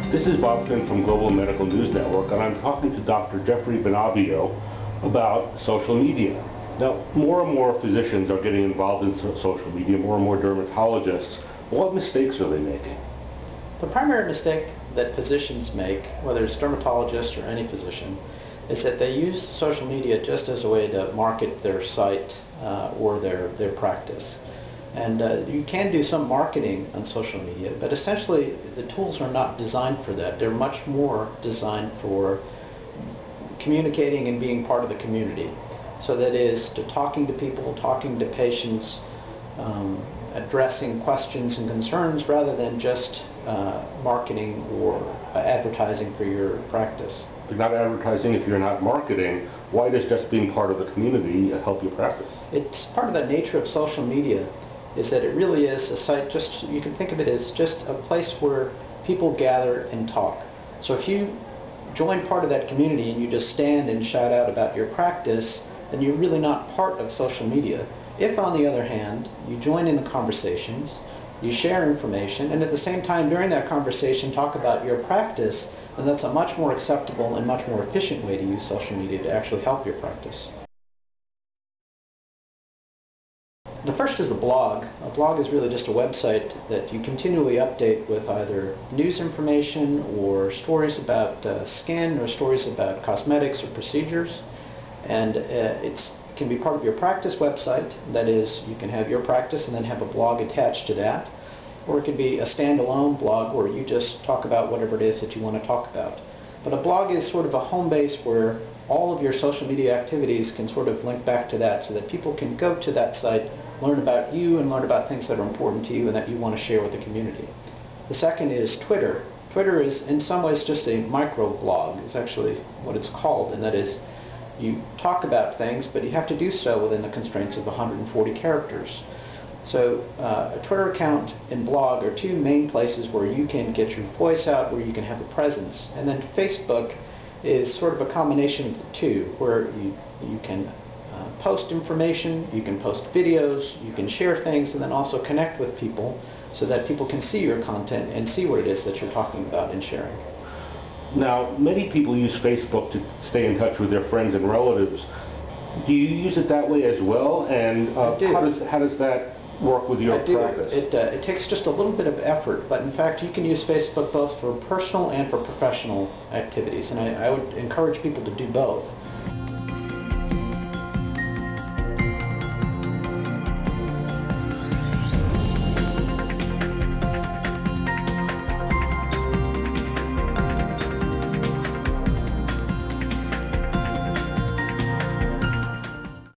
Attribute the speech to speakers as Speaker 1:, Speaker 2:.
Speaker 1: This is Bob Finn from Global Medical News Network, and I'm talking to Dr. Jeffrey Bonavio about social media. Now, more and more physicians are getting involved in social media, more and more dermatologists. What mistakes are they making?
Speaker 2: The primary mistake that physicians make, whether it's dermatologists or any physician, is that they use social media just as a way to market their site or their practice. And you can do some marketing on social media, but essentially the tools are not designed for that. They're much more designed for communicating and being part of the community. So that is to talking to people, talking to patients, addressing questions and concerns rather than just marketing or advertising for your practice.
Speaker 1: If you're not advertising, if you're not marketing, why does just being part of the community help your practice?
Speaker 2: It's part of the nature of social media is that it really is a site, you can think of it as just a place where people gather and talk. So if you join part of that community and you just stand and shout out about your practice, then you're really not part of social media. If, on the other hand, you join in the conversations, you share information, and at the same time during that conversation talk about your practice, then that's a much more acceptable and much more efficient way to use social media to actually help your practice. The first is a blog. A blog is really just a website that you continually update with either news information or stories about skin or stories about cosmetics or procedures. And it can be part of your practice website. That is, you can have your practice and then have a blog attached to that. Or it could be a standalone blog where you just talk about whatever it is that you want to talk about. But a blog is sort of a home base where all of your social media activities can sort of link back to that so that people can go to that site, learn about you and learn about things that are important to you and that you want to share with the community. The second is Twitter. Twitter is in some ways just a microblog, is actually what it's called, and that is you talk about things, but you have to do so within the constraints of 140 characters. So a Twitter account and blog are two main places where you can get your voice out, where you can have a presence. And then Facebook is sort of a combination of the two, where you can post information, you can post videos, you can share things, and then also connect with people so that people can see your content and see what it is that you're talking about and sharing.
Speaker 1: Now, many people use Facebook to stay in touch with their friends and relatives. Do you use it that way as well? And how does that work with your practice?
Speaker 2: It takes just a little bit of effort, but in fact you can use Facebook both for personal and for professional activities, and I would encourage people to do both.